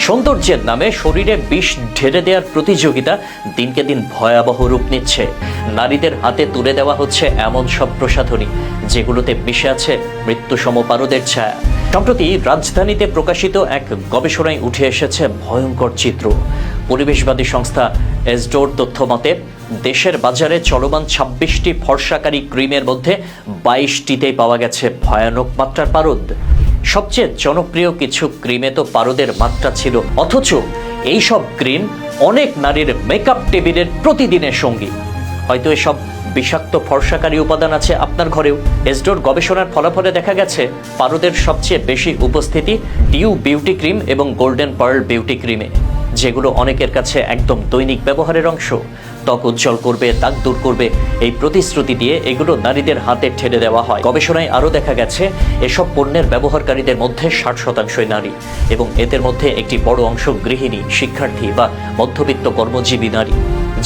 সৌন্দর্যের নামে শরীরে বিষ ঢেলে দেওয়ার প্রতিযোগিতা দিনকে দিন ভয়াবহ রূপ নিচ্ছে। নারীদের হাতে তুলে দেওয়া হচ্ছে এমন সব প্রসাধনী যেগুলোতে মিশে আছে মৃত্যুসম পারদের ছায়া। সম্প্রতি রাজধানীতে প্রকাশিত এক গবেষণায় উঠে এসেছে ভয়ঙ্কর চিত্র। পরিবেশবাদী সংস্থা এসডোর তথ্য মতে দেশের বাজারে চলমান ২৬টি ফর্সাকারী ক্রিমের মধ্যে ২২টিতেই পাওয়া গেছে ভয়ানক মাত্রার পারদ। সবচেয়ে জনপ্রিয় কিছু ক্রিমে তো পারদের মাত্রা ছিল, অথচ এই সব ক্রিম অনেক নারীর মেকআপ টেবিলের প্রতিদিনের সঙ্গী। হয়তো এসব বিষাক্ত ফর্সাকারী উপাদান আছে আপনার ঘরেও। এসডোর গবেষণার ফলাফলে দেখা গেছে পারদের সবচেয়ে বেশি উপস্থিতি ডিউ বিউটি ক্রিম এবং গোল্ডেন পার্ল বিউটি ক্রিমে, যেগুলো অনেকের কাছে একদম দৈনিক ব্যবহারের অংশ। ত্বক উজ্জ্বল করবে, দাগ দূর করবে, এই প্রতিশ্রুতি দিয়ে এগুলো নারীদের হাতে ঠেলে দেওয়া হয়। গবেষণায় আরও দেখা গেছে এসব পণ্যের ব্যবহারকারীদের মধ্যে ৬০% নারী, এবং এদের মধ্যে একটি বড় অংশ গৃহিণী, শিক্ষার্থী বা মধ্যবিত্ত কর্মজীবী নারী,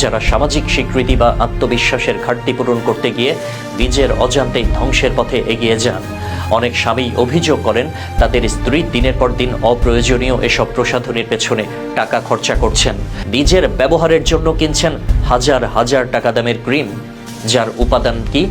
যারা সামাজিক স্বীকৃতি বা আত্মবিশ্বাসের ঘাটতি পূরণ করতে গিয়ে নিজের অজান্তেই ধ্বংসের পথে এগিয়ে যান। অনেক স্বামী অভিযোগ করেন তাদের স্ত্রী দিনের পর দিন অপ্রয়োজনীয় এসব প্রসাধনীর পেছনে টাকা খরচা করছেন, নিজের ব্যবহারের জন্য কিনছেন হাজার হাজার টাকা দামের ক্রিম, যার উপাদান কি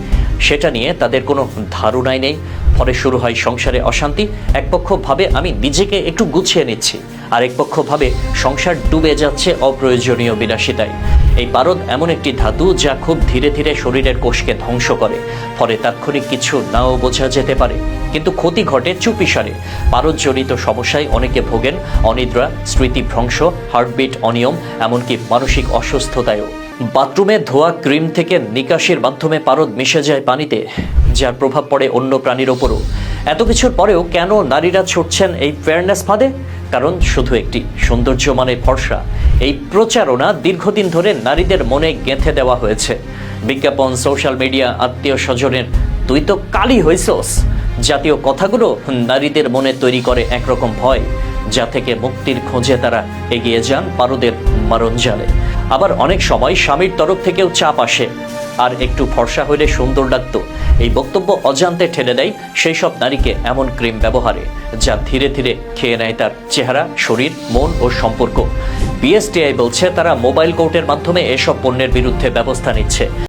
সেটা নিয়ে তাদের কোনো ধারণাই নেই। ফলে শুরু হয় সংসারে অশান্তি। এক পক্ষ ভাবে আমি নিজেকে একটু গুছিয়ে নিচ্ছি, আর এক পক্ষ ভাবে সংসার ডুবে যাচ্ছে অপ্রয়োজনীয় বিলাসিতায়। এই পারদ এমন একটি ধাতু যা খুব ধীরে ধীরে শরীরের কোষকে ধ্বংস করে। ফলে তাৎক্ষণিক কিছু নাও বোঝা যেতে পারে, কিন্তু ক্ষতি ঘটে চুপিসারে। পারদজনিত সমস্যায় অনেকে ভোগেন অনিদ্রা, স্মৃতিভ্রংশ, হার্টবিট অনিয়ম, এমনকি মানসিক অসুস্থতায়ও। বাথরুমে ধোয়া ক্রিম থেকে নিকাশির মাধ্যমে পারদ মিশে যায় পানিতে, যার প্রভাব পড়ে অন্য প্রাণীর ওপরও। এত কিছুর পরেও কেন নারীরা ছুটছেন এই ফেয়ারনেস ফাঁদে? কারণ শুধু একটি, সৌন্দর্য মানে ফর্সা। এই প্রচারণা দীর্ঘদিন ধরে নারীদের মনে গেঁথে দেওয়া হয়েছে। বিজ্ঞাপন, সোশ্যাল মিডিয়া, আত্মীয় স্বজনের তুই তো কালি হইছস জাতীয় কথাগুলো নারীদের মনে তৈরি করে একরকম ভয়, যা থেকে মুক্তির খোঁজে তারা এগিয়ে যান পারদের মারণজালে। আবার অনেক সময় স্বামীর তরফ থেকেও চাপ আসে, আর একটু ফর্সা হইলে সুন্দর লাগতো, এই বক্তব্য অজান্তে ঠেলে দেয় সেই সব নারীকে এমন ক্রিম ব্যবহারে, যা ধীরে ধীরে খেয়ে নেয় তার চেহারা, শরীর, মন ও সম্পর্ক। বিএসটিআই বলছে তারা মোবাইল কোর্টের মাধ্যমে এসব পণ্যের বিরুদ্ধে ব্যবস্থা নিচ্ছে।